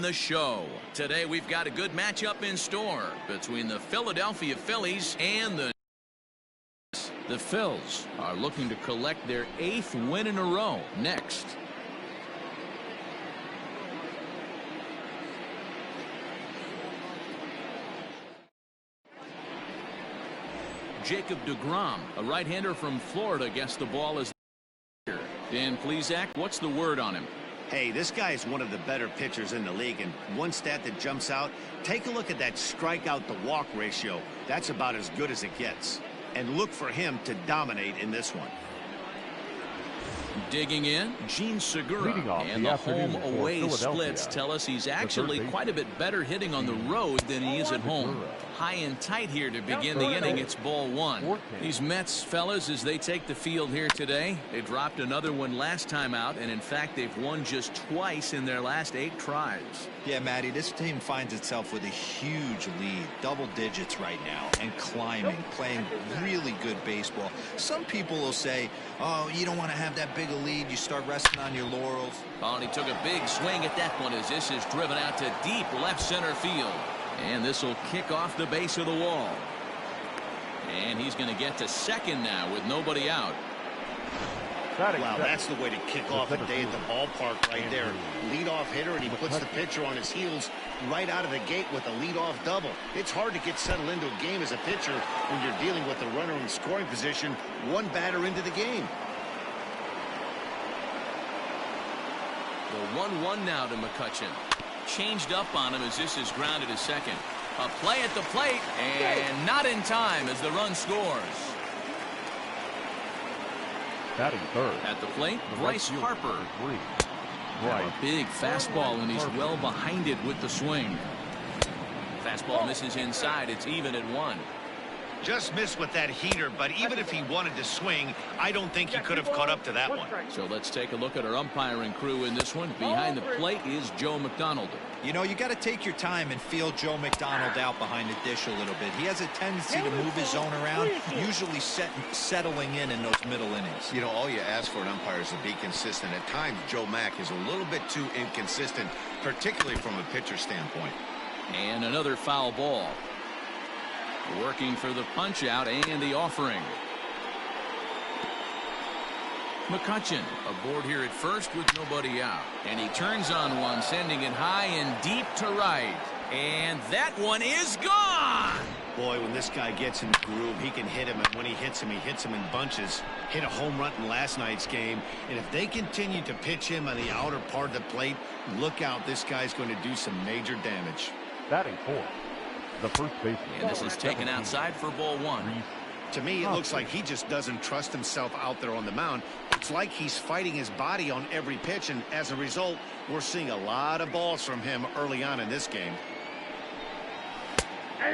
the show. Today we've got a good matchup in store between the Philadelphia Phillies and the Phils are looking to collect their 8th win in a row. Next. Jacob deGrom, a right-hander from Florida, gets the ball as Dan Plesac, what's the word on him? Hey, this guy is one of the better pitchers in the league, and one stat that jumps out, take a look at that strikeout to walk ratio. That's about as good as it gets. And look for him to dominate in this one. Digging in, Gene Segura, and the home-away splits tell us he's actually quite a bit better hitting on the road than he is at home. High and tight here to begin the inning. It's ball one. These Mets fellas, as they take the field here today, they dropped another one last time out, and in fact they've won just twice in their last 8 tries. Yeah, Matty, this team finds itself with a huge lead, double digits right now, and climbing, playing really good baseball. Some people will say, oh, you don't want to have that big a lead, you start resting on your laurels. Oh, and he took a big swing at that one as this is driven out to deep left center field. And this will kick off the base of the wall. And he's going to get to second now with nobody out. Wow, that's the way to kick off a day at the ballpark right there. Leadoff hitter, and he puts the pitcher on his heels right out of the gate with a leadoff double. It's hard to get settled into a game as a pitcher when you're dealing with the runner in scoring position one batter into the game. The 1-1 now to McCutchen. Changed up on him as this is grounded to second. A play at the plate, and not in time as the run scores. Batting third. At the plate, Bryce Harper. A big fastball, and he's well behind it with the swing. Fastball misses inside. It's even at 1. Just missed with that heater, but even if he wanted to swing, I don't think he could have caught up to that one. So let's take a look at our umpiring crew in this one. Behind the plate is Joe McDonald. You know, you got to take your time and feel Joe McDonald out behind the dish a little bit. He has a tendency to move his zone around, usually settling in those middle innings. You know, all you ask for an umpire is to be consistent. At times, Joe Mack is a little bit too inconsistent, particularly from a pitcher standpoint. And another foul ball. Working for the punch out and the offering. McCutchen aboard here at first with nobody out. And he turns on one, sending it high and deep to right. And that one is gone. Boy, when this guy gets in the groove, he can hit him. And when he hits him in bunches. Hit a home run in last night's game. And if they continue to pitch him on the outer part of the plate, look out. This guy's going to do some major damage. Batting fourth, the first baseman. And this is taken outside for ball 1. To me, it looks like he just doesn't trust himself out there on the mound. It's like he's fighting his body on every pitch, and as a result, we're seeing a lot of balls from him early on in this game.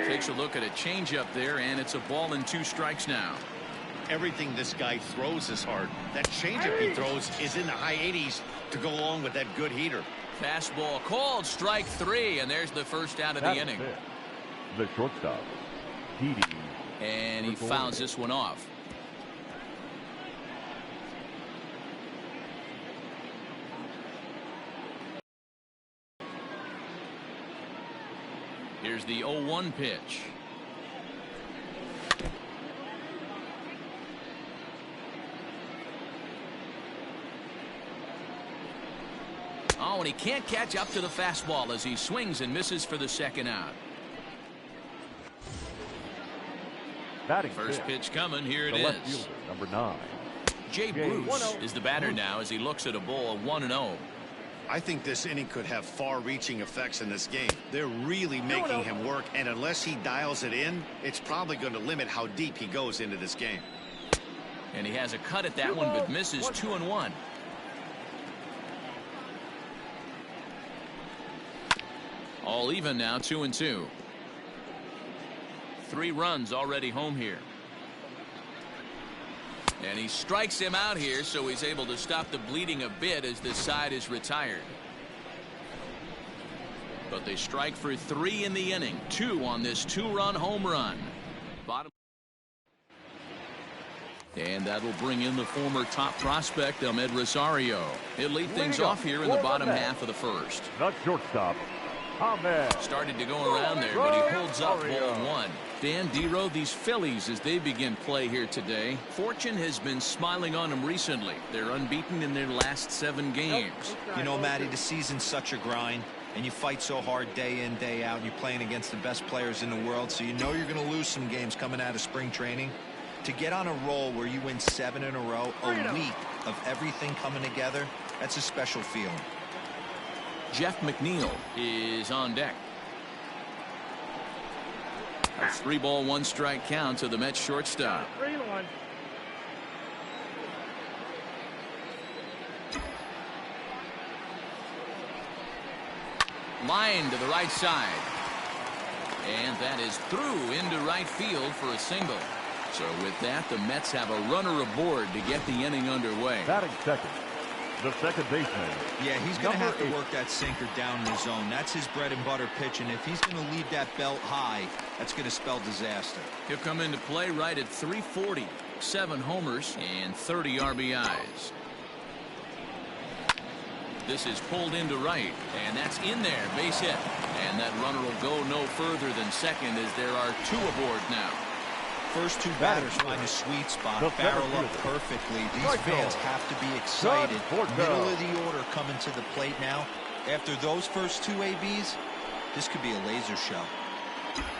Takes a look at a changeup there, and it's a ball and 2 strikes now. Everything this guy throws is hard. That changeup he throws is in the high 80s to go along with that good heater. Fastball called, strike 3, and there's the first out of the inning. The shortstop, Didi. And he fouls this one off. Here's the 0-1 pitch. Oh, and he can't catch up to the fastball as he swings and misses for the second out. First pitch coming. Here it is. Fielder, number 9. Jay Bruce is the batter now as he looks at a ball of 1-0. I think this inning could have far-reaching effects in this game. They're really making him work, and unless he dials it in, it's probably going to limit how deep he goes into this game. And he has a cut at that one, but misses 2-1. All even now, 2-2. 3 runs already home here. And he strikes him out here, so he's able to stop the bleeding a bit as this side is retired. But they strike for 3 in the inning. 2 on this 2-run home run. Bottom. And that'll bring in the former top prospect, Ahmed Rosario. He'll lead things off here in the bottom half of the first. The shortstop, Started to go around there, but he holds up ball one. Dan Dero, these Phillies, as they begin play here today, fortune has been smiling on them recently. They're unbeaten in their last 7 games. You know, Matty, the season's such a grind, and you fight so hard day in, day out, and you're playing against the best players in the world, so you know you're going to lose some games coming out of spring training. To get on a roll where you win 7 in a row, a week of everything coming together, that's a special feeling. Jeff McNeil is on deck. A 3-ball, 1-strike count to the Mets shortstop. 3-1. Line to the right side. And that is through into right field for a single. So with that, the Mets have a runner aboard to get the inning underway. Batting second, the second baseman. Yeah, he's going to have to work that sinker down in the zone. That's his bread and butter pitch, and if he's going to leave that belt high, that's going to spell disaster. He'll come into play right at 340. 7 homers and 30 RBIs. This is pulled into right, and that's in there, base hit. And that runner will go no further than second as there are 2 aboard now. First 2 batters find a sweet spot, barrel up perfectly. These fans have to be excited. Middle of the order coming to the plate now. After those first 2 ABs, this could be a laser show.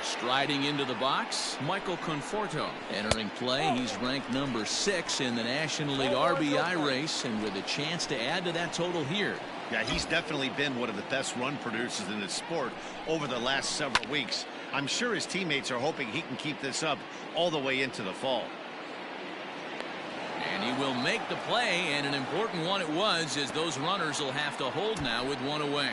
Striding into the box, Michael Conforto entering play. He's ranked number 6 in the National League RBI race, and with a chance to add to that total here. Yeah, he's definitely been one of the best run producers in the sport over the last several weeks. I'm sure his teammates are hoping he can keep this up all the way into the fall. And he will make the play, and an important one it was, as those runners will have to hold now with 1 away.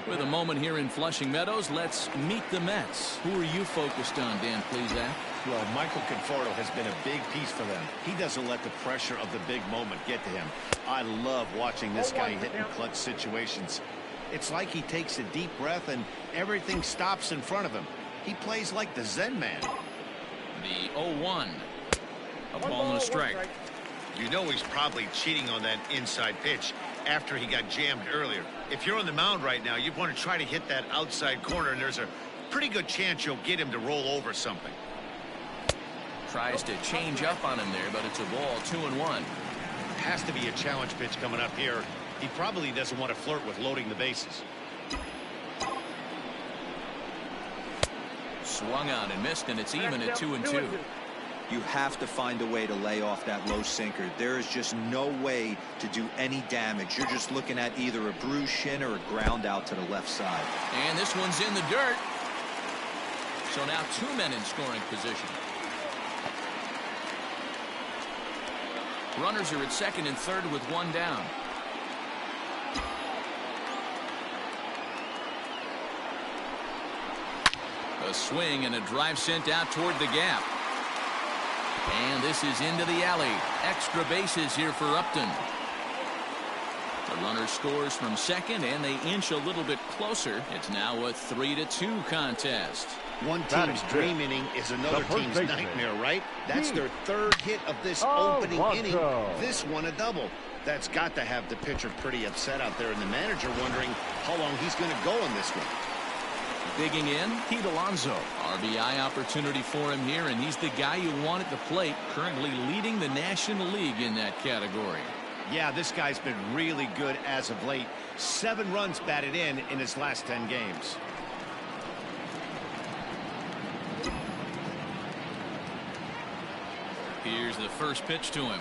With a moment here in Flushing Meadows, let's meet the Mets. Who are you focused on, Dan Plesac? Well, Michael Conforto has been a big piece for them. He doesn't let the pressure of the big moment get to him. I love watching this guy hit in clutch situations. It's like he takes a deep breath and everything stops in front of him. He plays like the Zen man. The 0-1. A ball and a strike. You know he's probably cheating on that inside pitch after he got jammed earlier. If you're on the mound right now, you want to try to hit that outside corner, and there's a pretty good chance you'll get him to roll over something. Tries to change up on him there, but it's a ball. 2-1. Has to be a challenge pitch coming up here. He probably doesn't want to flirt with loading the bases. Swung on and missed, and it's even at 2-2. You have to find a way to lay off that low sinker. There is just no way to do any damage. You're just looking at either a bruised shin or a ground out to the left side. And this one's in the dirt. So now 2 men in scoring position. Runners are at second and third with 1 down. A swing and a drive sent out toward the gap. And this is into the alley. Extra bases here for Upton. The runner scores from second, and they inch a little bit closer. It's now a 3-2 contest. One team's dream inning is another team's nightmare, right? That's their 3rd hit of this opening inning. This one a double. That's got to have the pitcher pretty upset out there, and the manager wondering how long he's going to go in this one. Digging in, Pete Alonso. RBI opportunity for him here, and he's the guy you want at the plate, currently leading the National League in that category. Yeah, this guy's been really good as of late. 7 runs batted in his last 10 games. Here's the first pitch to him.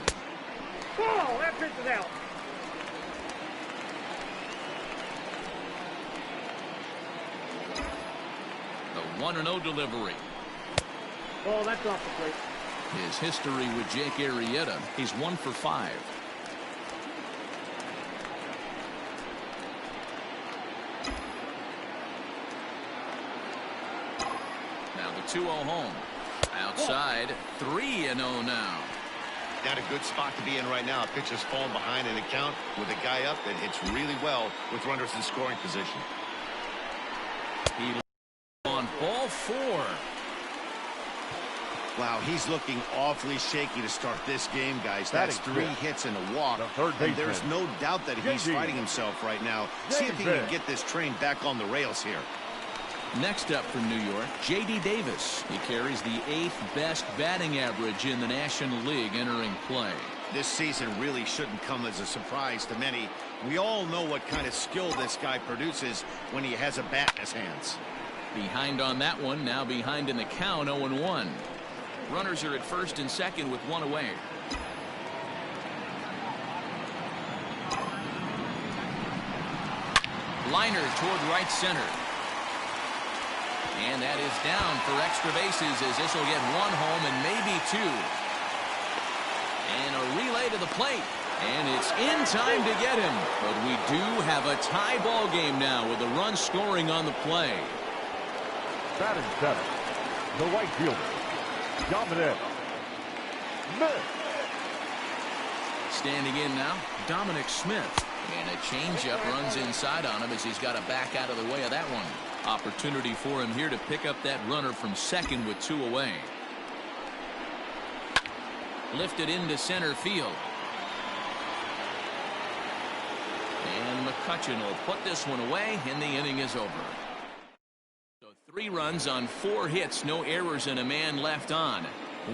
Oh, that pitch is out. The 1-0 delivery. Oh, that's off the plate. His history with Jake Arrieta, he's 1 for 5. Now the 2-0 home. Outside, 3-0 now. Not a good spot to be in right now. Pitcher's falling behind in the count with a guy up that hits really well with runners in scoring position. He on ball 4. Wow, he's looking awfully shaky to start this game, guys. That's 3 hits and a walk. And there's no doubt that he's fighting himself right now. See if he can get this train back on the rails here. Next up from New York, J.D. Davis. He carries the 8th best batting average in the National League entering play. This season really shouldn't come as a surprise to many. We all know what kind of skill this guy produces when he has a bat in his hands. Behind on that one, now behind in the count, 0-1. Runners are at first and second with one away. Liner toward right center. And that is down for extra bases as this will get one home and maybe two. And a relay to the plate. And it's in time to get him. But we do have a tie ball game now with a run scoring on the play. Batting seven, the right fielder, Dominic Smith. Standing in now, Dominic Smith. And a changeup runs inside on him as he's got to back out of the way of that one. Opportunity for him here to pick up that runner from second with two away. Lifted into center field. And McCutcheon will put this one away, and the inning is over. So 3 runs on 4 hits, no errors, and a man left on.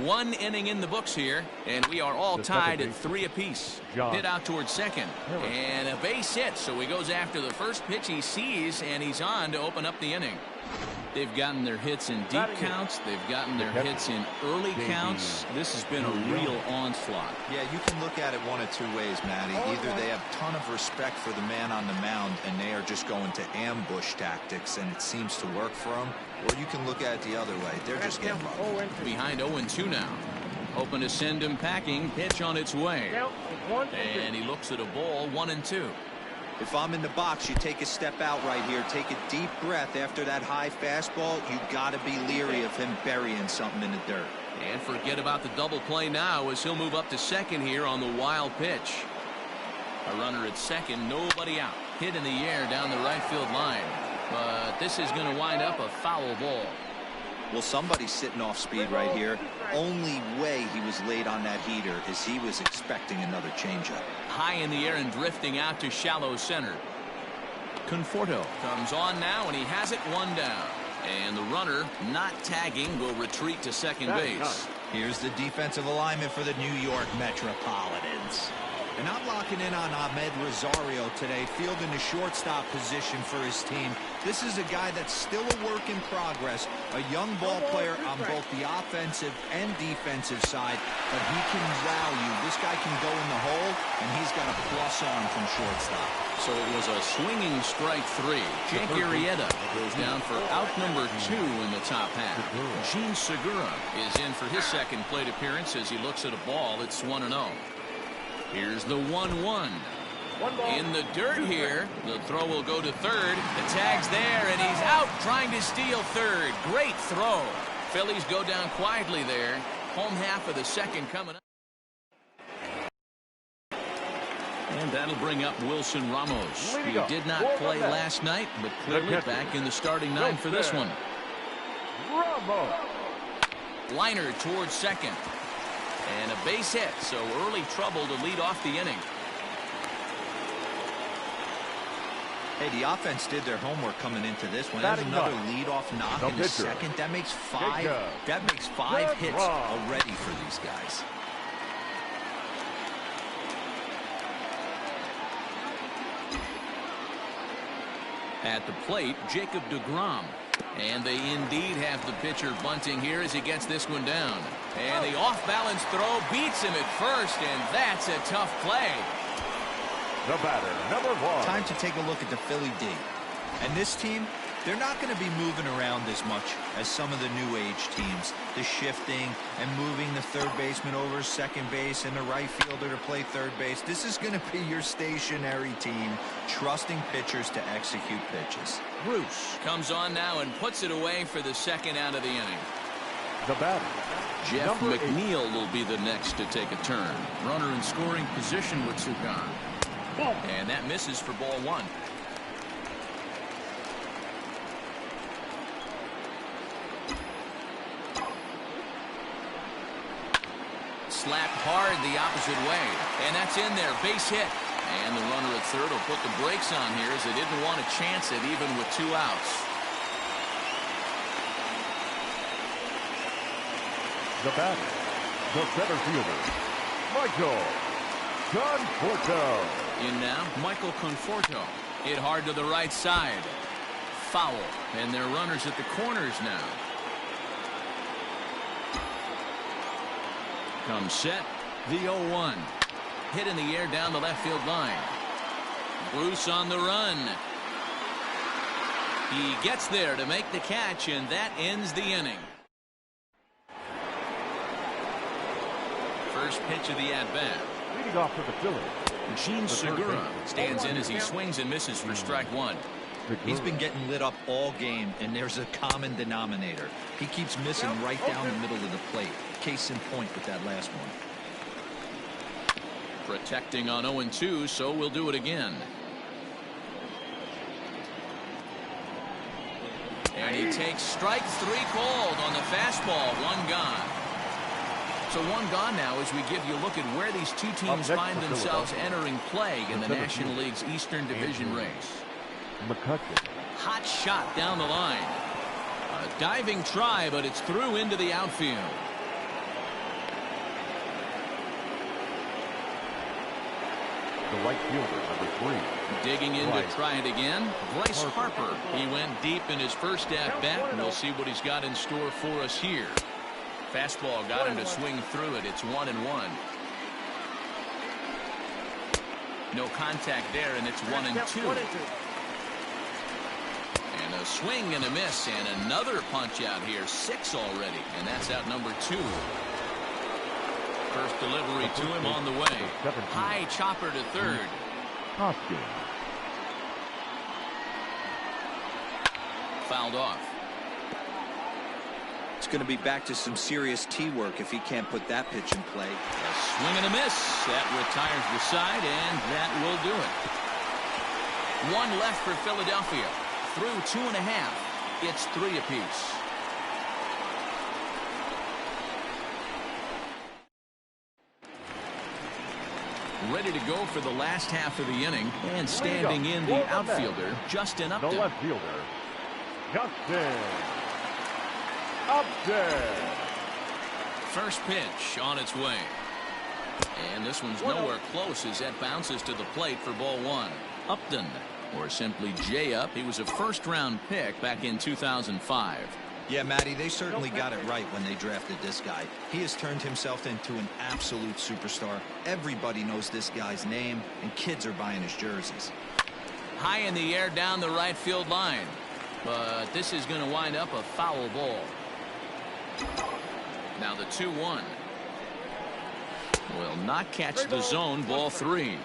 1 inning in the books here, and we are all tied at 3 apiece. Hit out towards second, and a base hit, so he goes after the first pitch he sees, and he's on to open up the inning. They've gotten their hits in deep counts. They've gotten their hits in early counts. This has been a real onslaught. Yeah, you can look at it one of 2 ways, Matty. Either they have a ton of respect for the man on the mound and they are just going to ambush tactics and it seems to work for them, or you can look at it the other way. They're just getting bugged. Behind 0-2 now. Hoping to send him packing. Pitch on its way. And he looks at a ball, 1-2. If I'm in the box, you take a step out right here, take a deep breath after that high fastball. You got to be leery of him burying something in the dirt. And forget about the double play now as he'll move up to second here on the wild pitch. A runner at second, nobody out. Hit in the air down the right field line. But this is going to wind up a foul ball. Well, somebody's sitting off speed right here. Only way he was late on that heater is he was expecting another changeup. High in the air and drifting out to shallow center. Conforto comes on now, and he has it 1 down. And the runner, not tagging, will retreat to second base. Here's the defensive alignment for the New York Metropolitans. And I'm locking in on Ahmed Rosario today, fielding the shortstop position for his team. This is a guy that's still a work in progress, a young ball player on both the offensive and defensive side, but he can wow you. This guy can go in the hole, and he's got a plus arm from shortstop. So it was a swinging strike 3. Jake Arrieta goes down for out number 2 in the top half. Gene Segura is in for his second plate appearance as he looks at a ball. It's 1-0. Here's the 1-1. In the dirt here. The throw will go to third. The tag's there, and he's out trying to steal third. Great throw. Phillies go down quietly there. Home half of the second coming up. And that'll bring up Wilson Ramos. He did not play last night, but clearly back in the starting 9 for this one. Ramos. Liner towards second. And a base hit, so early trouble to lead off the inning. Hey, the offense did their homework coming into this one. That's another leadoff knock in the second. That makes 5. That makes 5 hits already for these guys. At the plate, Jacob deGrom. And they indeed have the pitcher bunting here as he gets this one down. And the off-balance throw beats him at first, and that's a tough play. The batter, number 1. Time to take a look at the Philly D. And this team, they're not going to be moving around as much as some of the new age teams. The shifting and moving the third baseman over second base and the right fielder to play third base. This is going to be your stationary team, trusting pitchers to execute pitches. Bruce comes on now and puts it away for the second out of the inning. The batter, Jeff McNeil will be the next to take a turn. Runner in scoring position with Sugan. And that misses for ball 1. Slapped hard the opposite way. And that's in there. Base hit. And the runner at third will put the brakes on here as they didn't want to chance it even with 2 outs. The batter, the center fielder, Michael Conforto. In now, Michael Conforto. Hit hard to the right side. Foul. And they're runners at the corners now. Comes set. The 0-1. Hit in the air down the left field line. Bruce on the run. He gets there to make the catch, and that ends the inning. First pitch of the at-bat. Leading off for the Phillies, Gene Segura stands in as he swings and misses for strike one. He's been getting lit up all game, and there's a common denominator. He keeps missing right down the middle of the plate. Case in point with that last one. Protecting on 0-2, so we'll do it again. And he takes strike three called on the fastball. One gone. So one gone now as we give you a look at where these two teams find themselves entering play in the National League's Eastern Division race. Hot shot down the line. A diving try, but it's through into the outfield. the right fielder, number 3. Digging in to try it again, Bryce Harper. He went deep in his first at-bat, and we'll see what he's got in store for us here. Fastball got him to swing through it. It's 1-1. No contact there, and it's 1-2. And a swing and a miss, and another punch out here. 6 already, and that's out number 2. First delivery to him on the way. High chopper to third. Fouled off. It's going to be back to some serious tee work if he can't put that pitch in play. A swing and a miss. That retires the side, and that will do it. 1 left for Philadelphia. Through 2.5. It's 3 apiece. Ready to go for the last half of the inning, and standing in the outfielder, Justin Upton. The left fielder, Justin Upton. First pitch on its way. And this one's nowhere close as that bounces to the plate for ball 1. Upton, or simply J-Up. He was a first-round pick back in 2005. Yeah, Matty, they certainly got it right when they drafted this guy. He has turned himself into an absolute superstar. Everybody knows this guy's name, and kids are buying his jerseys. High in the air down the right field line. But this is going to wind up a foul ball. Now the 2-1. Will not catch the zone, ball 3.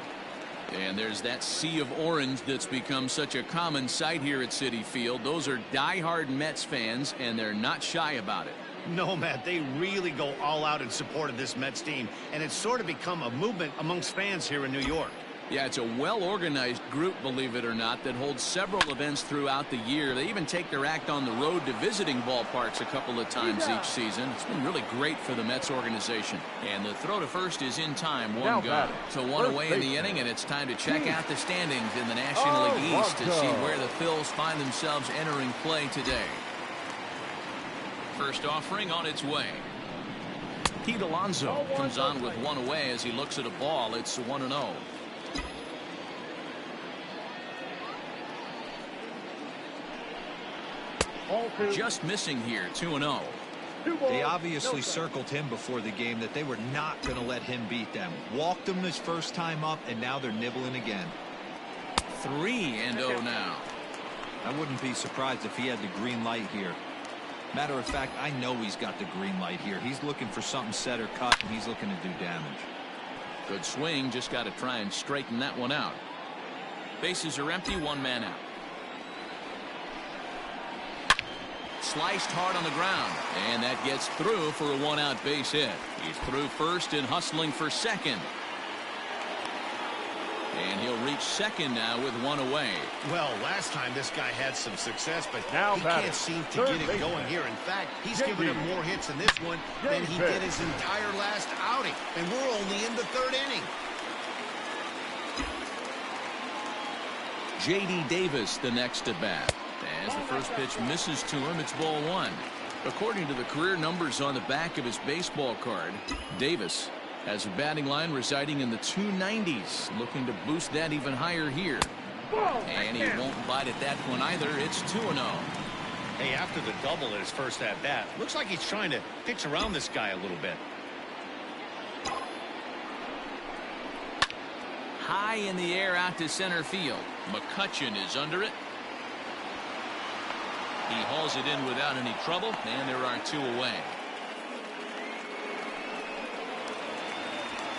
And there's that sea of orange that's become such a common sight here at Citi Field. Those are diehard Mets fans, and they're not shy about it. No, Matt, they really go all out in support of this Mets team, and it's sort of become a movement amongst fans here in New York. Yeah, it's a well-organized group, believe it or not, that holds several events throughout the year. They even take their act on the road to visiting ballparks a couple of times each season. It's been really great for the Mets organization. And the throw to first is in time, 1 gone. So 1 away in the inning, and it's time to check out the standings in the National League East to see where the Phils find themselves entering play today. First offering on its way. Pete Alonso comes on with 1 away as he looks at a ball. It's 1-0. Just missing here, 2-0. They obviously circled him before the game that they were not going to let him beat them. Walked him his first time up, and now they're nibbling again. 3-0 now. I wouldn't be surprised if he had the green light here. Matter of fact, I know he's got the green light here. He's looking for something set or cut, and he's looking to do damage. Good swing, just got to try and straighten that one out. Bases are empty, 1 man out. Sliced hard on the ground, and that gets through for a 1-out base hit. He's through first and hustling for second. And he'll reach second now with 1 away. Well, last time this guy had some success, but now he can't seem to get it going here. In fact, he's given him more hits in this one than he did his entire last outing. And we're only in the 3rd inning. J.D. Davis, the next at bat. As the first pitch misses to him, it's ball 1. According to the career numbers on the back of his baseball card, Davis has a batting line residing in the 290s, looking to boost that even higher here. And he won't bite at that one either. It's 2-0. Hey, after the double at his first at-bat, looks like he's trying to pitch around this guy a little bit. High in the air out to center field. McCutchen is under it. He hauls it in without any trouble, and there are 2 away.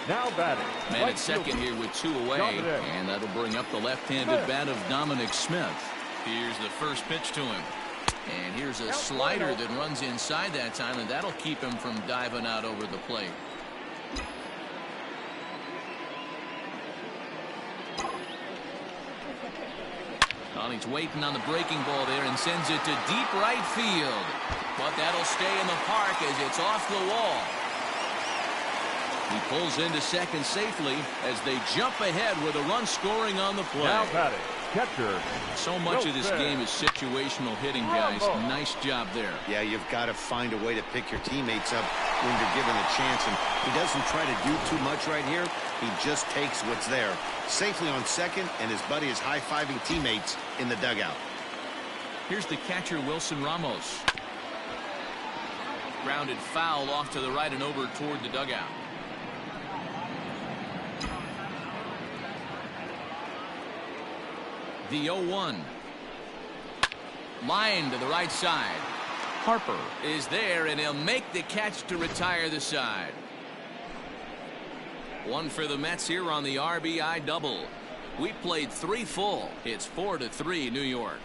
Now batting. Man at second here with 2 away, and that'll bring up the left-handed bat of Dominic Smith. Here's the first pitch to him. And here's a slider that runs inside that time, and that'll keep him from diving out over the plate. He's waiting on the breaking ball there and sends it to deep right field. But that'll stay in the park as it's off the wall. He pulls into second safely as they jump ahead with a run scoring on the play. Now batting, catcher. So much of this game is situational hitting, guys. Nice job there. Yeah, you've got to find a way to pick your teammates up when you're given a chance. And he doesn't try to do too much right here. He just takes what's there. Safely on second, and his buddy is high-fiving teammates in the dugout. Here's the catcher, Wilson Ramos. Grounded foul off to the right and over toward the dugout. The 0-1. Line to the right side. Harper is there, and he'll make the catch to retire the side. One for the Mets here on the RBI double. We played 3 full. It's 4-3 New York.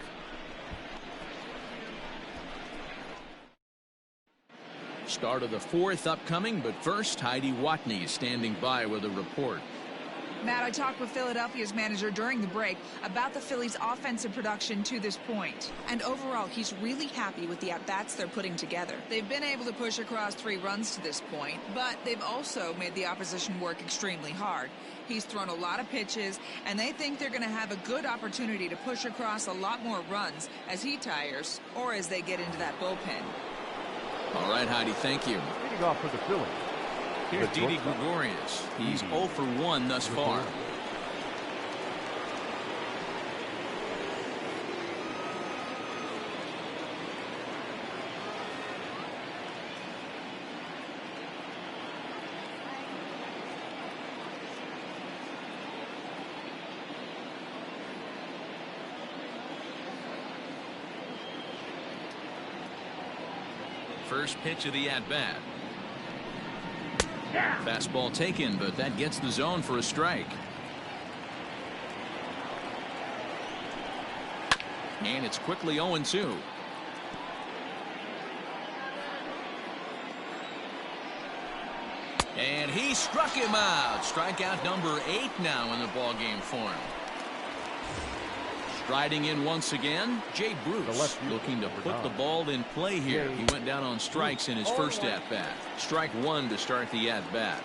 Start of the 4th upcoming, but first Heidi Watney is standing by with a report. Matt, I talked with Philadelphia's manager during the break about the Phillies' offensive production to this point. And overall, he's really happy with the at-bats they're putting together. They've been able to push across 3 runs to this point, but they've also made the opposition work extremely hard. He's thrown a lot of pitches, and they think they're going to have a good opportunity to push across a lot more runs as he tires or as they get into that bullpen. All right, Heidi, thank you. Leading off for the Phillies. Here's Didi Gregorius. He's 0 for 1 thus far. First pitch of the at-bat. Fastball taken, but that gets the zone for a strike. And it's quickly 0-2. And he struck him out. Strikeout number 8 now in the ballgame for him. Striding in once again, Jay Bruce looking to put the ball in play here. He went down on strikes in his first at-bat. Strike 1 to start the at-bat.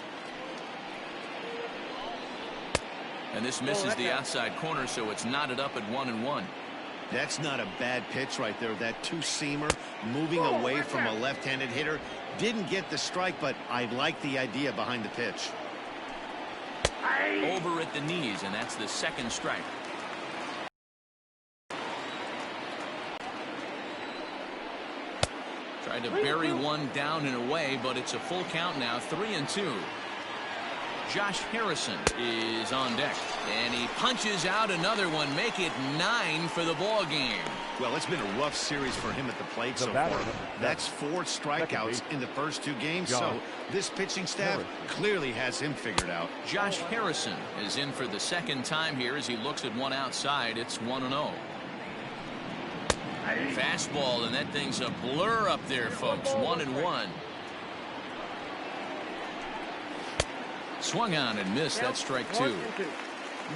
And this misses the outside corner, so it's knotted up at 1-1. That's not a bad pitch right there. That two-seamer moving away from a left-handed hitter. Didn't get the strike, but I like the idea behind the pitch. Over at the knees, and that's the second strike. Tried to bury one down and away, but it's a full count now, 3-2. Josh Harrison is on deck, and he punches out another one, make it 9 for the ball game. Well, it's been a rough series for him at the plate so far. That's 4 strikeouts in the first 2 games, so this pitching staff clearly has him figured out. Josh Harrison is in for the second time here as he looks at one outside. It's 1-0. Fastball, and that thing's a blur up there, folks. 1-1. Swung on and missed. That's strike 2.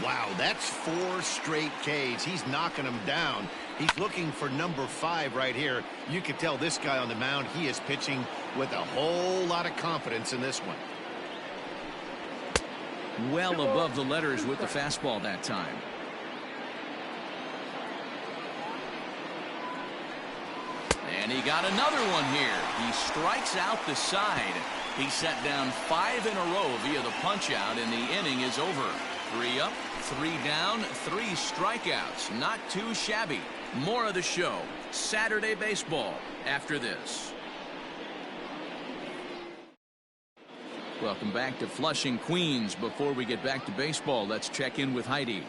Wow, that's 4 straight Ks. He's knocking them down. He's looking for number 5 right here. You can tell this guy on the mound, he is pitching with a whole lot of confidence in this one. Well above the letters with the fastball that time. And And he got another one here. He strikes out the side. He set down 5 in a row via the punch-out, and the inning is over. 3 up, 3 down, 3 strikeouts. Not too shabby. More of the show. Saturday baseball after this. Welcome back to Flushing, Queens. Before we get back to baseball, let's check in with Heidi.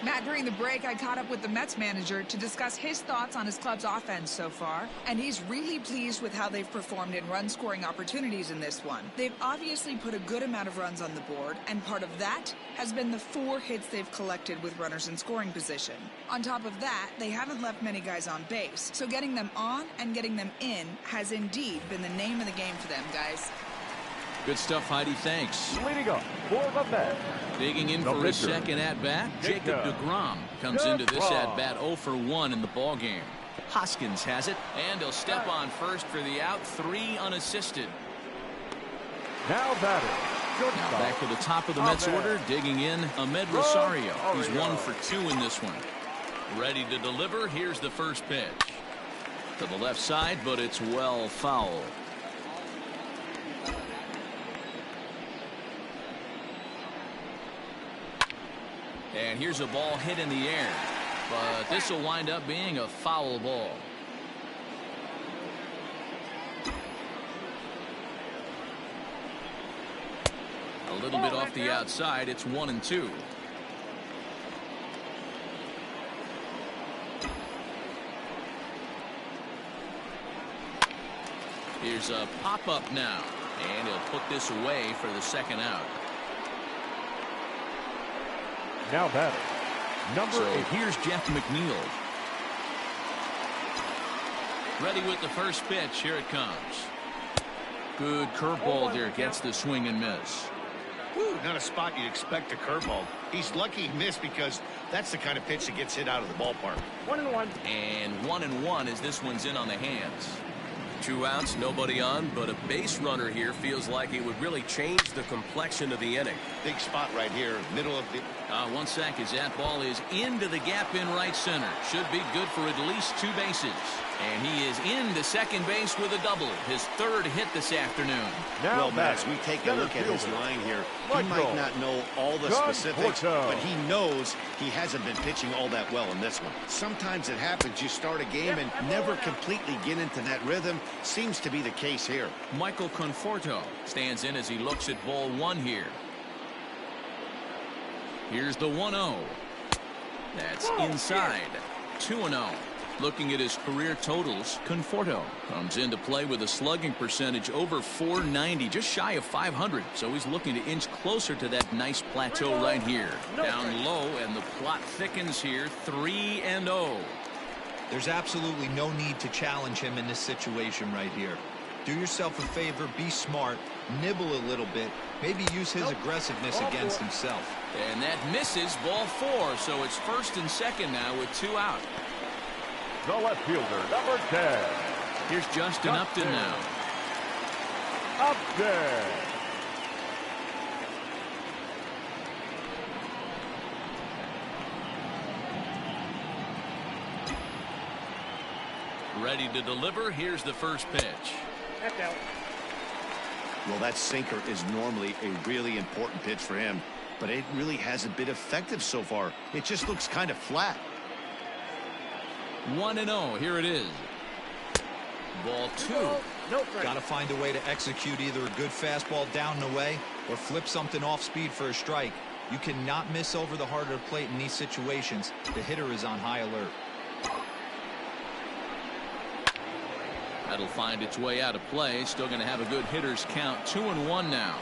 Matt, during the break, I caught up with the Mets manager to discuss his thoughts on his club's offense so far, and he's really pleased with how they've performed in run-scoring opportunities in this one. They've obviously put a good amount of runs on the board, and part of that has been the 4 hits they've collected with runners in scoring position. On top of that, they haven't left many guys on base, so getting them on and getting them in has indeed been the name of the game for them, guys. Good stuff, Heidi. Thanks. Leading up for the Mets. Digging in for his second at-bat, Jacob deGrom comes into this at-bat 0 for 1 in the ballgame. Hoskins has it, and he'll step on first for the out, 3 unassisted. Now batting. Now back to the top of the Mets order, digging in, Ahmed Rosario. He's 1 for 2 in this one. Ready to deliver. Here's the first pitch. To the left side, but it's well foul. And here's a ball hit in the air, but this will wind up being a foul ball. A little bit off the outside. It's 1-2. Here's a pop-up now, and he'll put this away for the second out. Now batting. Number 8. Here's Jeff McNeil. Ready with the first pitch. Here it comes. Good curveball there. Gets the swing and miss. Woo, not a spot you'd expect a curveball. He's lucky he missed because that's the kind of pitch that gets hit out of the ballpark. 1-1. And 1-1 as this one's in on the hands. 2 outs, nobody on, but a base runner here feels like it would really change the complexion of the inning. Big spot right here, middle of the... 1 sec as that ball is into the gap in right center. Should be good for at least 2 bases. And he is into second base with a double. His 3rd hit this afternoon. Well, Max, we take a look at his line here. He might not know all the specifics, but he knows he hasn't been pitching all that well in this one. Sometimes it happens. You start a game and never completely get into that rhythm. Seems to be the case here. Michael Conforto stands in as he looks at ball 1 here. Here's the 1-0. That's inside. 2-0. Looking at his career totals, Conforto comes into play with a slugging percentage over .490, just shy of .500. So he's looking to inch closer to that nice plateau right here. Down low, and the plot thickens here. 3-0. There's absolutely no need to challenge him in this situation right here. Do yourself a favor, be smart, nibble a little bit, maybe use his aggressiveness against himself. And that misses, ball 4, so it's 1st and 2nd now with 2 out. The left fielder, number 10. Here's Justin Upton now. Upton. Ready to deliver. Here's the first pitch. That's out. Well, that sinker is normally a really important pitch for him, but it really hasn't been effective so far. It just looks kind of flat. 1-0. Here it is. Ball 2. Got to find a way to execute either a good fastball down and away or flip something off speed for a strike. You cannot miss over the heart of the plate in these situations. The hitter is on high alert. That'll find its way out of play. Still going to have a good hitter's count. 2-1 now.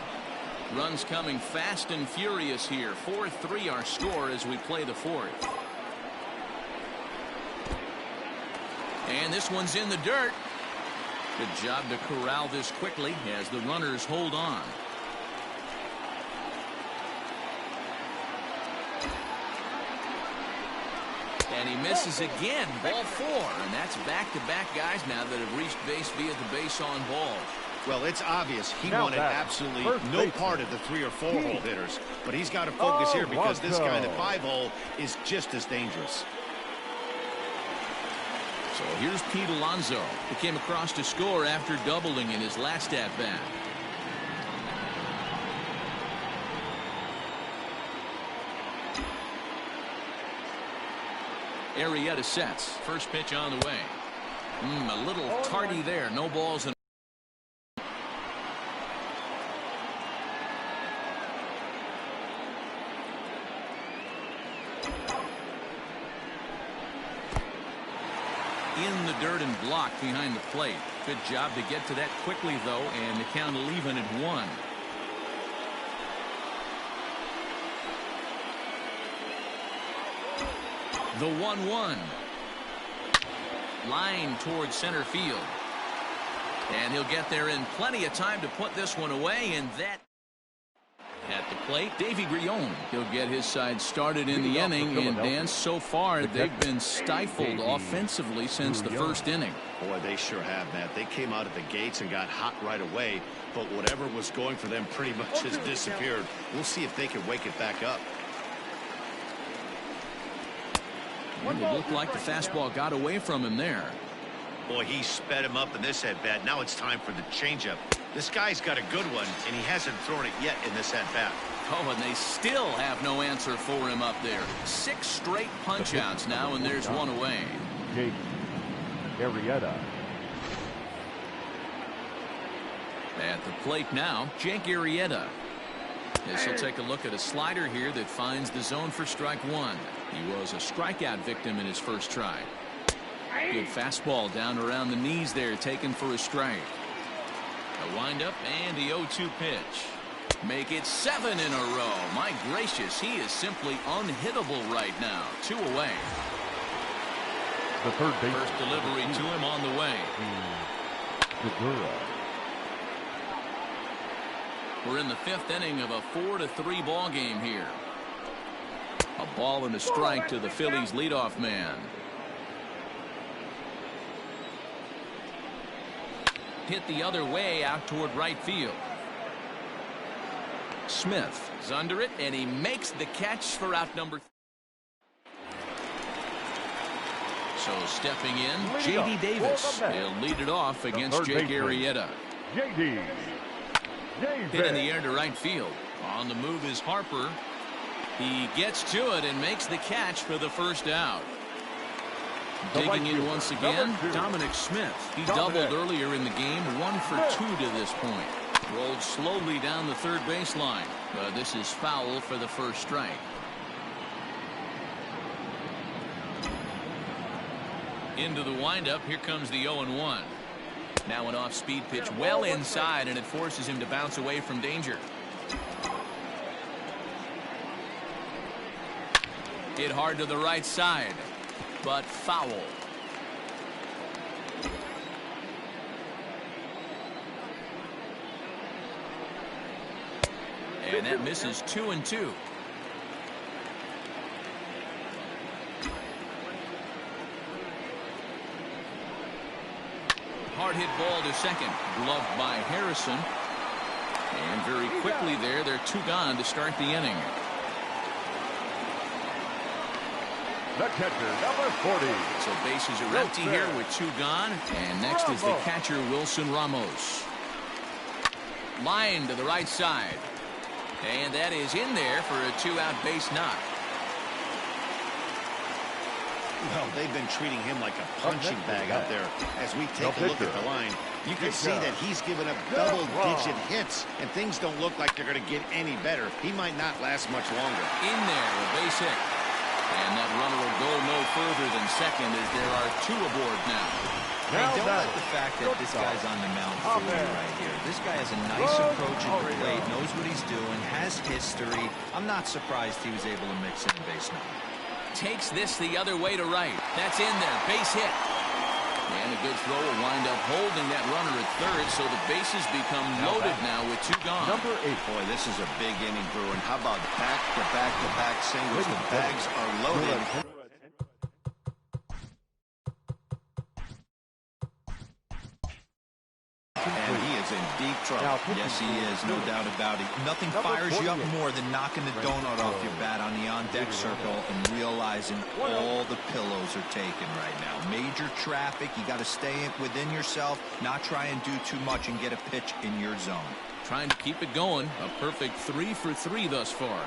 Runs coming fast and furious here. 4-3 our score as we play the 4th. And this one's in the dirt. Good job to corral this quickly as the runners hold on. And he misses again. Ball 4. And that's back-to-back guys now that have reached base via the base on ball. Well, it's obvious he wanted absolutely no part of the 3 or 4 hole hitters. But he's got to focus here because this guy, the 5 hole, is just as dangerous. So here's Pete Alonso, who came across to score after doubling in his last at-bat. Arrieta sets. First pitch on the way. A little tardy there. No balls in. In the dirt and blocked behind the plate. Good job to get to that quickly, though, and the count will even at 1. The 1-1. Line towards center field. And he'll get there in plenty of time to put this one away, and that at the plate, Davy Grion. He'll get his side started in the inning, and Dan, so far they've been stifled offensively since the first inning. Boy, they sure have, Matt. They came out of the gates and got hot right away, but whatever was going for them pretty much has disappeared. We'll see if they can wake it back up. It looked like the fastball got away from him there. Boy, he sped him up in this at-bat. Now it's time for the changeup. This guy's got a good one, and he hasn't thrown it yet in this at-bat. Oh, and they still have no answer for him up there. 6 straight punch-outs now, and there's one away. Jake Arrieta. At the plate now, Jake Arrieta. As he'll take a look at a slider here that finds the zone for strike 1. He was a strikeout victim in his first try. Good fastball down around the knees there, taken for a strike. A windup and the 0-2 pitch. Make it 7 in a row. My gracious, he is simply unhittable right now. 2 away. The third base. First delivery to him on the way. We're in the 5th inning of a 4-3 ball game here. A ball and a strike to the Phillies leadoff man. Hit the other way out toward right field. Smith is under it, and he makes the catch for out number 3. So stepping in, J.D. Davis. He'll lead it off against Jake Arrieta. J.D. Hit in the air to right field. On the move is Harper. He gets to it and makes the catch for the first out. Digging in once again, Dominic Smith. He doubled earlier in the game, 1 for 2 to this point. Rolled slowly down the third baseline. This is foul for the first strike. Into the windup, here comes the 0-1. Now an off-speed pitch well inside, and it forces him to bounce away from danger. Hit hard to the right side, but foul. And that misses 2-2. Hard hit ball to second, gloved by Harrison. And very quickly they're 2 gone to start the inning. The catcher, number 40. So bases are empty here with 2 gone. And next is the catcher, Wilson Ramos. Line to the right side. And that is in there for a 2-out base knock. Well, they've been treating him like a punching bag out there. As we take a look at the line, you can see that he's given up double-digit hits, and things don't look like they're going to get any better. He might not last much longer. In there, a base hit. And that runner will go no further than second as there are 2 aboard now. Hey, don't let the fact that this guy's on the mound fool you right here. This guy has a nice approach at the plate, knows what he's doing, has history. I'm not surprised he was able to mix in a base knock. Takes this the other way to right. That's in there. Base hit. And a good throw will wind up holding that runner at third, so the bases become loaded now with 2 gone. Number 8. Boy, this is a big inning, Bruin. How about back-to-back-to-back singles? The bags are loaded. And he is in deep trouble. Yes, he is, no doubt about it. Nothing fires you up more than knocking the donut off your bat on the on-deck circle and realizing all the pillows are taken right now. Major traffic. You got to stay within yourself, not try and do too much and get a pitch in your zone. Trying to keep it going. A perfect 3 for 3 thus far.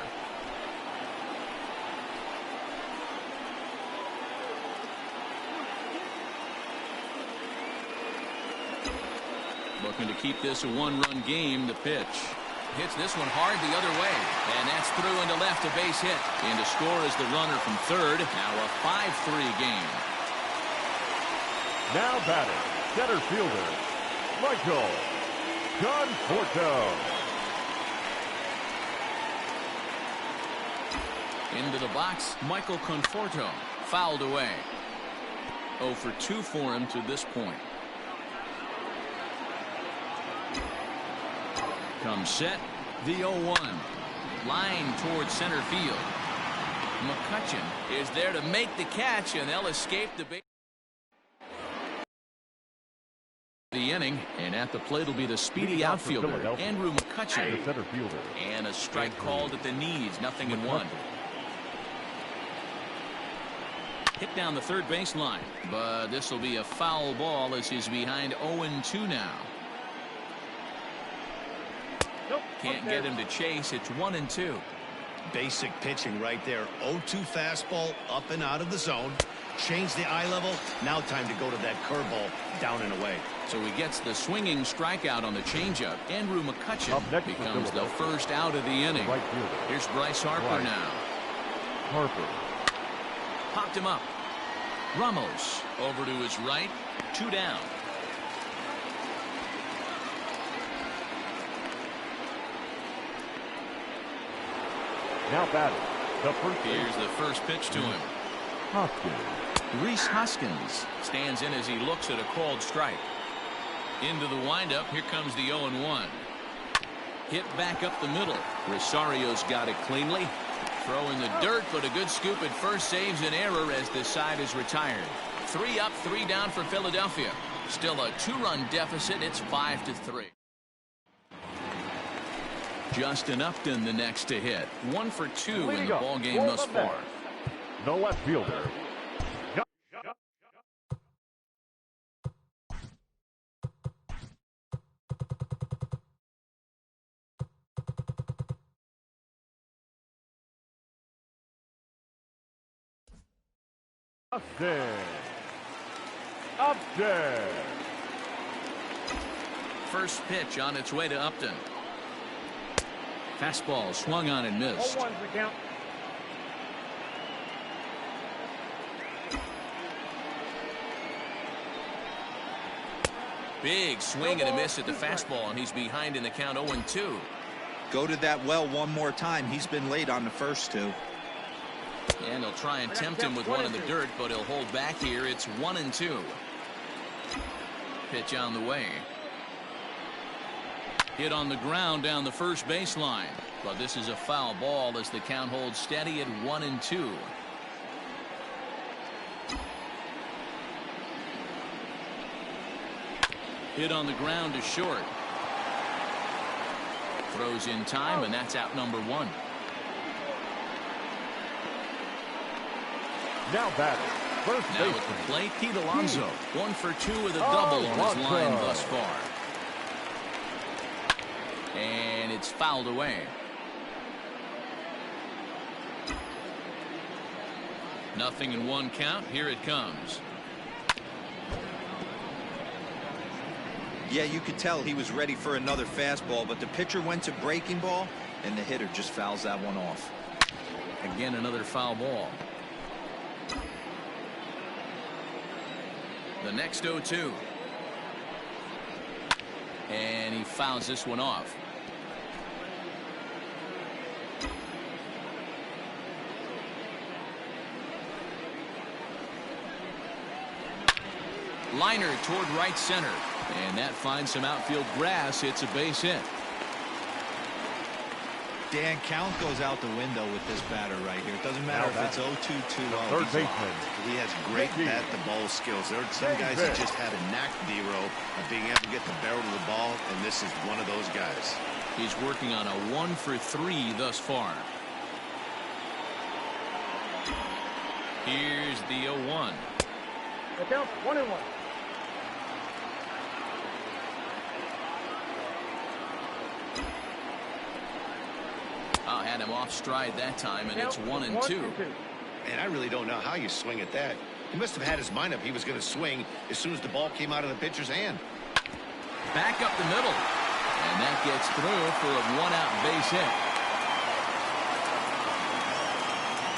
Looking to keep this a one-run game. The pitch. Hits this one hard the other way. And that's through into left, a base hit. And to score is the runner from third. Now a 5-3 game. Now batting, center fielder, Michael Conforto. Into the box, Michael Conforto. Fouled away. 0 for 2 for him to this point. Comes set, the 0-1. Line towards center field. McCutchen is there to make the catch, and they'll escape the base. The inning, and at the plate will be the speedy outfielder, Andrew McCutchen. The center fielder. And a strike called at the knees, 0-1. Hit down the third baseline, but this will be a foul ball as he's behind 0-2 now. Can't get him to chase. It's 1-2. Basic pitching right there. 0-2 fastball up and out of the zone. Change the eye level. Now time to go to that curveball down and away. So he gets the swinging strikeout on the changeup. Andrew McCutchen becomes the first out of the inning. Right Here's Bryce Harper now. Harper. Popped him up. Ramos over to his right. 2 down. Now batting, the first. Here's the first pitch to him. Hoskins. Rhys Hoskins stands in as he looks at a called strike. Into the windup. Here comes the 0-1. Hit back up the middle. Rosario's got it cleanly. Throw in the dirt, but a good scoop at first saves an error as the side is retired. 3 up, 3 down for Philadelphia. Still a 2-run deficit. It's 5-3. Justin Upton the next to hit. 1 for 2 in the ball game thus far. The left fielder. Upton. First pitch on its way to Upton. Fastball swung on and missed. 0-1's the count. Big swing and a miss at the fastball, and he's behind in the count 0-2. Go to that well one more time. He's been late on the first 2. And he'll try and tempt him with one in the dirt, but he'll hold back here. It's 1-2. Pitch on the way. Hit on the ground down the first baseline, but this is a foul ball as the count holds steady at 1-2. Hit on the ground to short. Throws in time, and that's out number 1. Now batting, first now at the plate, Pete Alonso. 1 for 2 with a double on his line thus far. And it's fouled away. Nothing in 1 count. Here it comes. Yeah, you could tell he was ready for another fastball, but the pitcher went to breaking ball, and the hitter just fouls that one off. Again, another foul ball. The next 0-2. And he fouls this one off. Liner toward right center, and that finds some outfield grass. It's a base hit. Dan, count goes out the window with this batter right here. It doesn't matter if it's 0-2-2. Third baseman. He has great bat-to-ball skills. There are some guys that just have a knack, D-Row, of being able to get the barrel to the ball, and this is one of those guys. He's working on a 1-for-3 thus far. Here's the 0-1. Look out, 1-1. Had him off stride that time, and it's 1-2. And I really don't know how you swing at that. He must have had his mind up he was going to swing as soon as the ball came out of the pitcher's hand. Back up the middle, and that gets through for a 1-out base hit.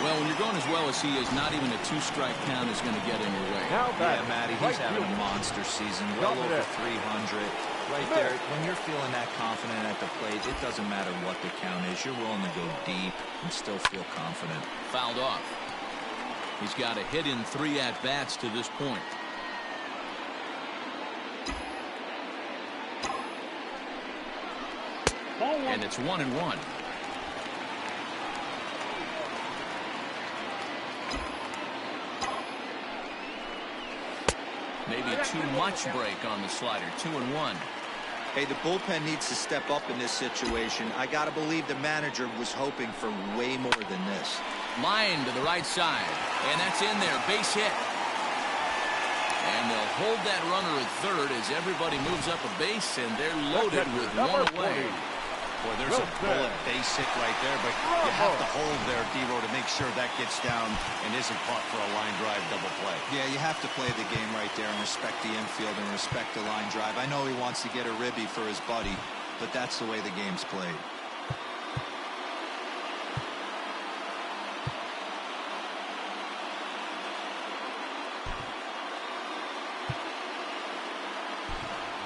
Well, when you're going as well as he is, not even a 2-strike count is going to get in your way. Yeah, Matty, he's having a monster season, well over 300. Right there, when you're feeling that confident at the plate, it doesn't matter what the count is. You're willing to go deep and still feel confident. Fouled off. He's got a hit in 3 at-bats to this point. And it's 1-1. Maybe too much break on the slider. 2-1. Hey, the bullpen needs to step up in this situation. I got to believe the manager was hoping for way more than this. Line to the right side, and that's in there. Base hit. And they'll hold that runner at third as everybody moves up a base, and they're loaded with 1 away. Boy, there's a bullet base hit right there, but you have to hold there, D-Row, to make sure that gets down and isn't caught for a line drive double play. Yeah, you have to play the game right there and respect the infield and respect the line drive. I know he wants to get a ribby for his buddy, but that's the way the game's played.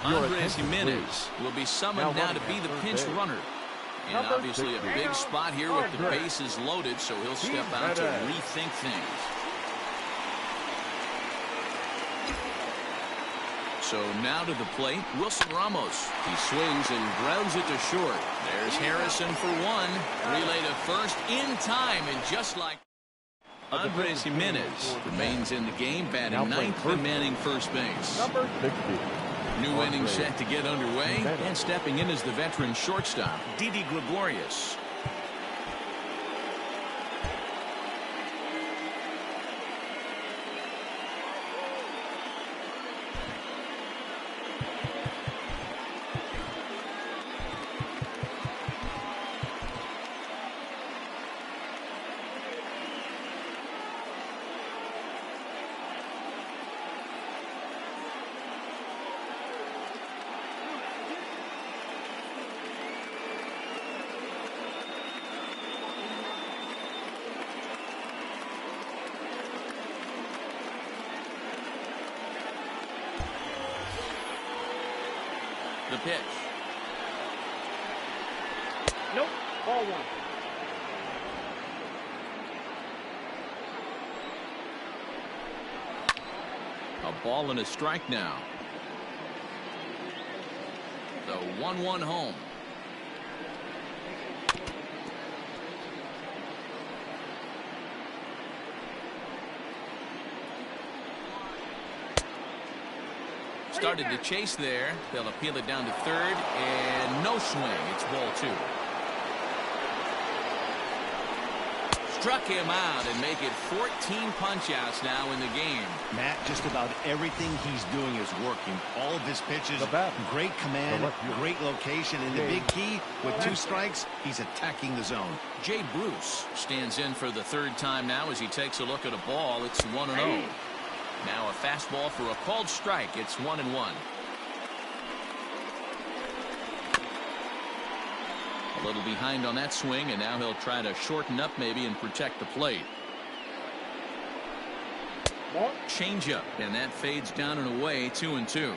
Andres Jimenez will be summoned now to be the pinch runner. And obviously a big spot here with the bases loaded, so he'll step out to rethink things. So now to the plate, Wilson Ramos. He swings and grounds it to short. There's Harrison for 1. Relay to first in time, and just like Andres Jimenez remains in the game, batting 9th and manning first base. Number 60. New inning set to get underway, and stepping in is the veteran shortstop, Didi Gregorius. The pitch. Nope. Ball 1. A ball and a strike now. The 1-1 home. Started to chase there. They'll appeal it down to third, and no swing. It's ball 2. Struck him out and make it 14 punch-outs now in the game. Matt, just about everything he's doing is working. All of his pitches, great command, great location, and the big key, with 2 strikes, he's attacking the zone. Jay Bruce stands in for the 3rd time now as he takes a look at a ball. It's 1-0. Now a fastball for a called strike. It's 1-1. A little behind on that swing, and now he'll try to shorten up maybe and protect the plate. Changeup, and that fades down and away. 2-2.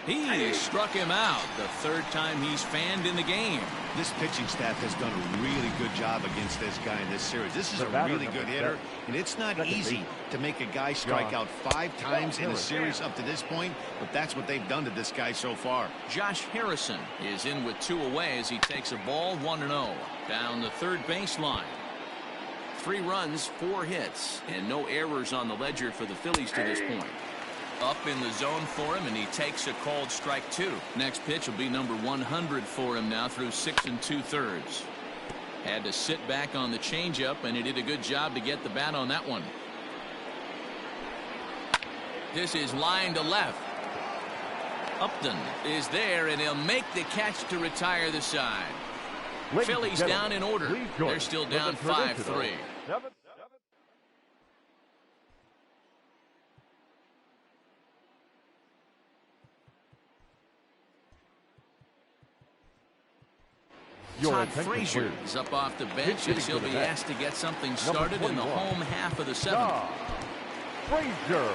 He struck him out. The third time he's fanned in the game. This pitching staff has done a really good job against this guy in this series. This is a really good hitter, and it's not easy to make a guy strike out 5 times in a series up to this point, but that's what they've done to this guy so far. Josh Harrison is in with 2 away as he takes a ball 1-0 down the third baseline. 3 runs, 4 hits, and no errors on the ledger for the Phillies to this point. Up in the zone for him, and he takes a called strike 2. Next pitch will be number 100 for him now through 6 2/3. Had to sit back on the changeup, and he did a good job to get the bat on that one. This is line to left. Upton is there, and he'll make the catch to retire the side. Phillies down in order. They're still down 5-3. Todd Frazier is up off the bench as he'll be asked to get something started in the home half of the 7th. Frazier.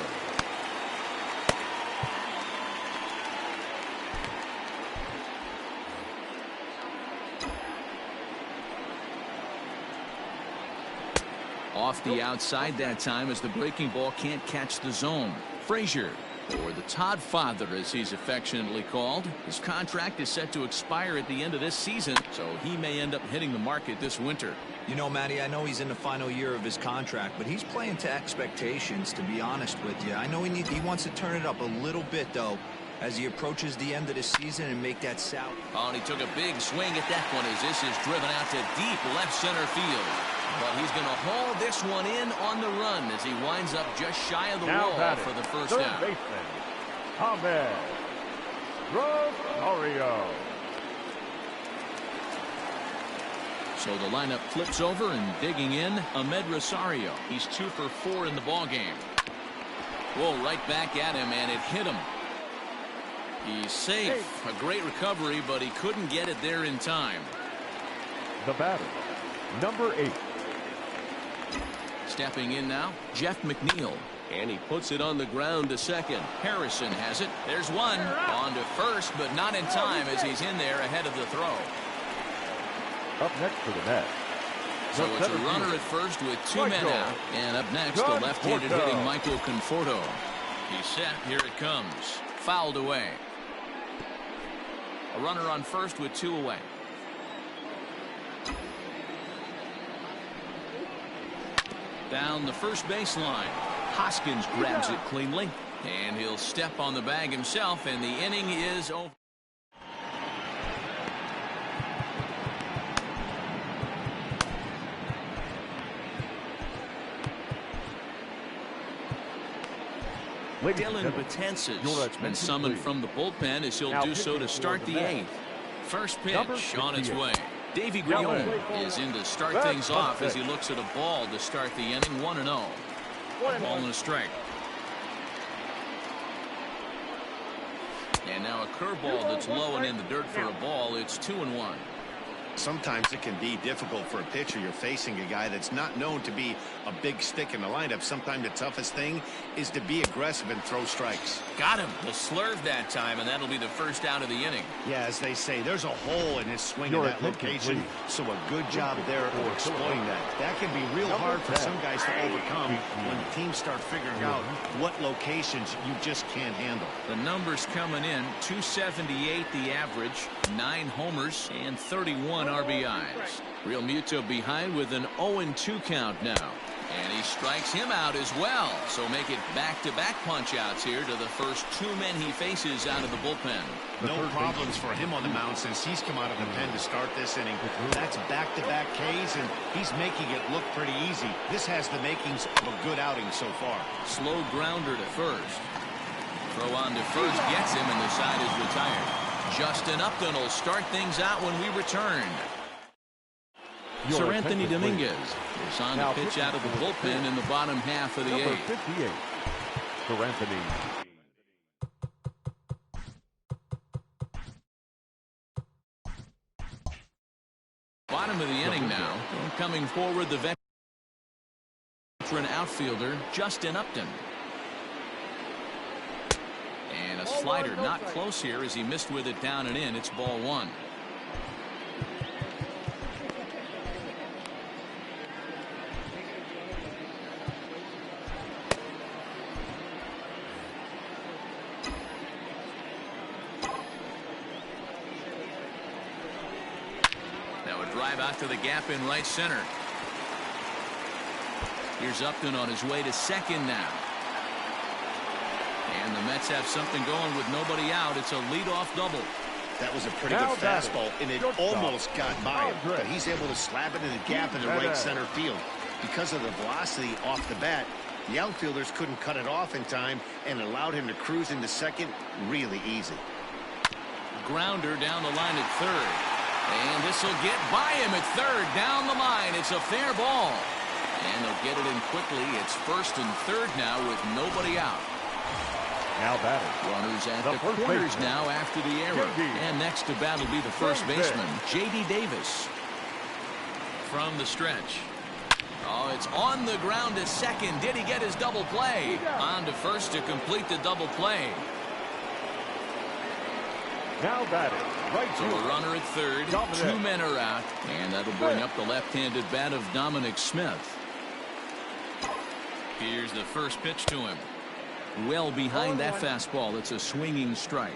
Off the outside that time as the breaking ball can't catch the zone. Frazier, or the Todd Father as he's affectionately called. His contract is set to expire at the end of this season, so he may end up hitting the market this winter. You know, Matty, I know he's in the final year of his contract, but he's playing to expectations, to be honest with you. I know he wants to turn it up a little bit, though, as he approaches the end of the season and make that south. Oh, and he took a big swing at that one as this is driven out to deep left center field. But he's going to haul this one in on the run as he winds up just shy of the wall for the first out. Baseman, Ahmed Rosario. So the lineup flips over and digging in, Ahmed Rosario. He's 2 for 4 in the ballgame. Whoa, right back at him, and it hit him. He's safe. A great recovery, but he couldn't get it there in time. The batter, number 8. Stepping in now, Jeff McNeil. And he puts it on the ground to second. Harrison has it. There's one. On to first, but not in time as he's in there ahead of the throw. Up next for the Mets. So it's a runner at first with 2 men out. And up next, the left-handed hitting Michael Conforto. He's set. Here it comes. Fouled away. A runner on first with 2 away. Down the first baseline. Hoskins grabs it cleanly, and he'll step on the bag himself, and the inning is over. Dylan Betances has been summoned from the bullpen as he'll do so to start the 8th. First pitch on its way. Davey Grion is in to start things off as he looks at a ball to start the inning. 1-0. Ball and a strike. And now a curveball that's low and in the dirt for a ball. It's 2-1. Sometimes it can be difficult for a pitcher. You're facing a guy that's not known to be a big stick in the lineup. Sometimes the toughest thing is to be aggressive and throw strikes. Got him. The slurve that time, and that'll be the first out of the inning. Yeah, as they say, there's a hole in his swing in that location, so a good job there of exploiting that. That can be real hard for some guys to overcome when teams start figuring out what locations you just can't handle. The numbers coming in, 278 the average, 9 homers, and 31 RBIs. Real Muto behind with an 0-2 count now. And he strikes him out as well. So make it back-to-back punch-outs here to the first 2 men he faces out of the bullpen. No problems for him on the mound since he's come out of the pen to start this inning. That's back-to-back Ks, and he's making it look pretty easy. This has the makings of a good outing so far. Slow grounder to first. Throw on to first gets him, and the side is retired. Justin Upton will start things out when we return. Sir Anthony Dominguez is on to pitch out of the bullpen in the bottom half of the 8th. 58. Sir Anthony. Bottom of the inning now. Coming forward, the veteran outfielder Justin Upton. And a slider not close here as he missed with it down and in. It's ball one. That would drive out to the gap in right center. Here's Upton on his way to second now. And the Mets have something going with nobody out. It's a leadoff double. That was a pretty good fastball, and it almost got by him. But he's able to slap it in the gap in the right center field. Because of the velocity off the bat, the outfielders couldn't cut it off in time and allowed him to cruise into second really easy. Grounder down the line at third. And this will get by him at third. Down the line. It's a fair ball. And they'll get it in quickly. It's first and third now with nobody out. Now batting. Runners at the corners now after the error. And next to bat will be the first baseman, J.D. Davis. From the stretch. Oh, it's on the ground to second. Did he get his double play? On to first to complete the double play. Now batting. Right so a runner at third. Two men are out. And that'll bring up the left-handed bat of Dominic Smith. Here's the first pitch to him. Well behind that fastball. It's a swinging strike.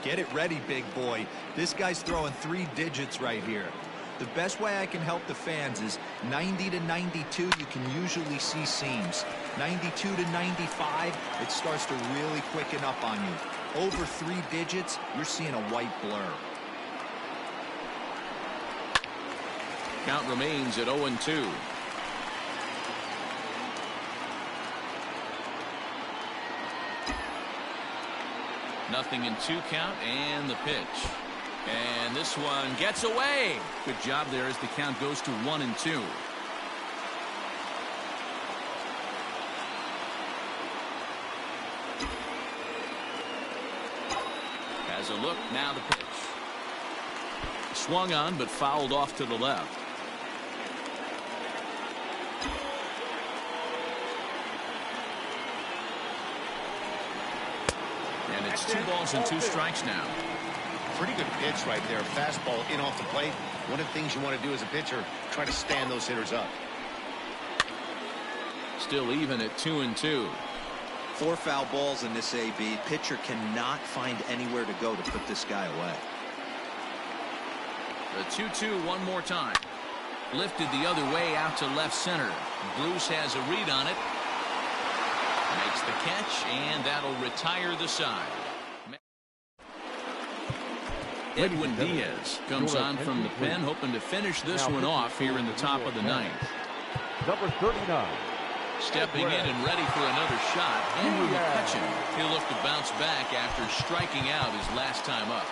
Get it ready, big boy. This guy's throwing 3 digits right here. The best way I can help the fans is 90 to 92. You can usually see seams. 92 to 95, it starts to really quicken up on you. Over 3 digits, you're seeing a white blur. Count remains at 0-2. Nothing in 2 count, and the pitch. And this one gets away. Good job there as the count goes to 1-2. Has a look, now the pitch. Swung on, but fouled off to the left. And it's 2 balls and 2 strikes now. Pretty good pitch right there. Fastball in off the plate. One of the things you want to do as a pitcher, try to stand those hitters up. Still even at 2-2. 4 foul balls in this AB. Pitcher cannot find anywhere to go to put this guy away. The 2-2 one more time. Lifted the other way out to left center. Bruce has a read on it. Makes the catch, and that'll retire the side. Edwin Diaz comes on from the pen, hoping to finish this one off here in the top of the 9th. Number 39. Stepping in and ready for another shot, Andrew McCutchen. He'll look to bounce back after striking out his last time up.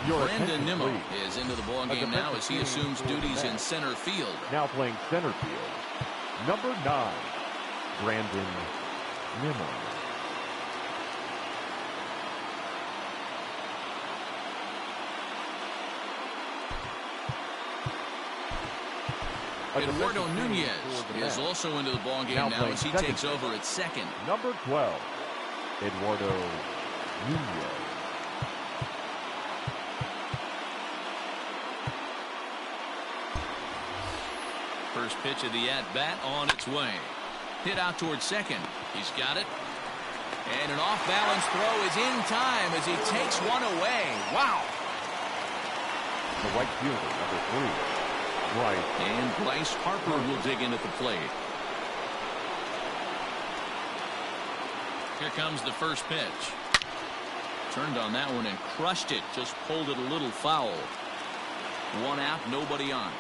Brandon Nimmo is into the ballgame now as he assumes duties in center field. Now playing center field, number 9, Brandon Nimmo. Eduardo Nunez is also into the ballgame now as he takes over at second. Number 12, Eduardo Nunez. First pitch of the at-bat on its way. Hit out towards second. He's got it. And an off-balance throw is in time as he takes one away. Wow. The right fielder, number 3. Right. And Bryce Harper will dig in at the plate. Here comes the first pitch. Turned on that one and crushed it. Just pulled it a little foul. 1 out, nobody on.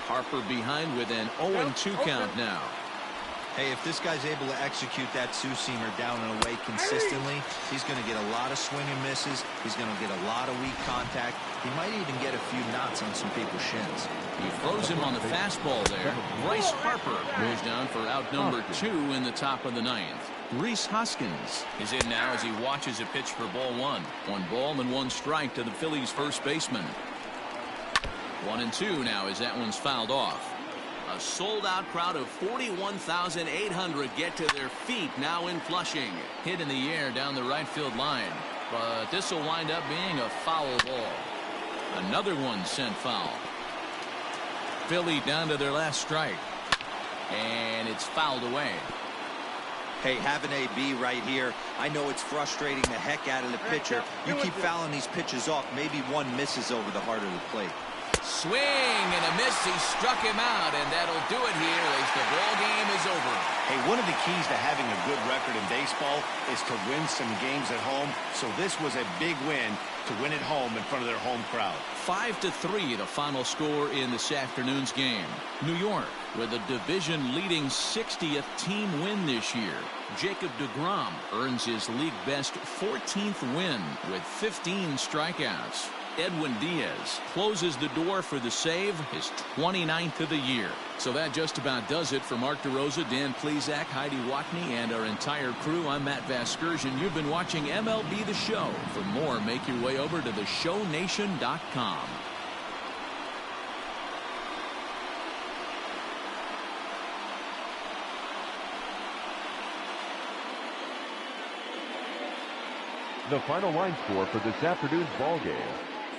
Harper behind with an 0-2 count now. Hey, if this guy's able to execute that two-seamer down and away consistently, he's going to get a lot of swing and misses. He's going to get a lot of weak contact. He might even get a few knots on some people's shins. He throws him on the fastball there. Bryce Harper goes down for out number 2 in the top of the 9th. Rhys Hoskins is in now as he watches a pitch for ball 1. 1 ball and 1 strike to the Phillies first baseman. 1-2 now as that one's fouled off. A sold-out crowd of 41,800 get to their feet now in Flushing. Hit in the air down the right field line. But this will wind up being a foul ball. Another one sent foul. Philly down to their last strike. And it's fouled away. Hey, have an AB right here. I know it's frustrating the heck out of the pitcher. You keep fouling these pitches off. Maybe one misses over the heart of the plate. Swing and a miss. He struck him out, and that'll do it here as the ball game is over. Hey, one of the keys to having a good record in baseball is to win some games at home. So this was a big win to win at home in front of their home crowd. 5-3 the final score in this afternoon's game. New York with a division-leading 60th team win this year. Jacob deGrom earns his league best 14th win with 15 strikeouts. Edwin Diaz closes the door for the save, his 29th of the year. So that just about does it for Mark DeRosa, Dan Plesac, Heidi Watney, and our entire crew. I'm Matt Vasgersian. You've been watching MLB The Show. For more, make your way over to theshownation.com. The final line score for this afternoon's ball game.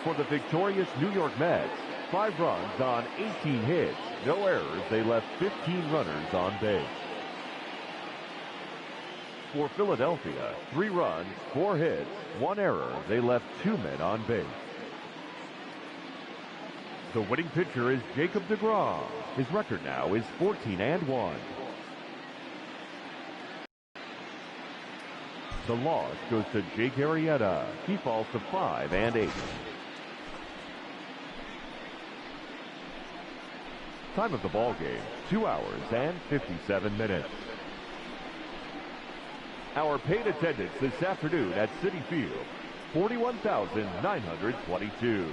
For the victorious New York Mets, 5 runs on 18 hits, no errors. They left 15 runners on base. For Philadelphia, 3 runs, 4 hits, 1 error. They left 2 men on base. The winning pitcher is Jacob deGrom. His record now is 14-1. The loss goes to Jake Arrieta. He falls to 5-8. Time of the ball game, 2 hours and 57 minutes. Our paid attendance this afternoon at Citi Field, 41,922.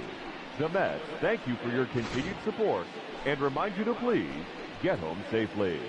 The Mets thank you for your continued support and remind you to please get home safely.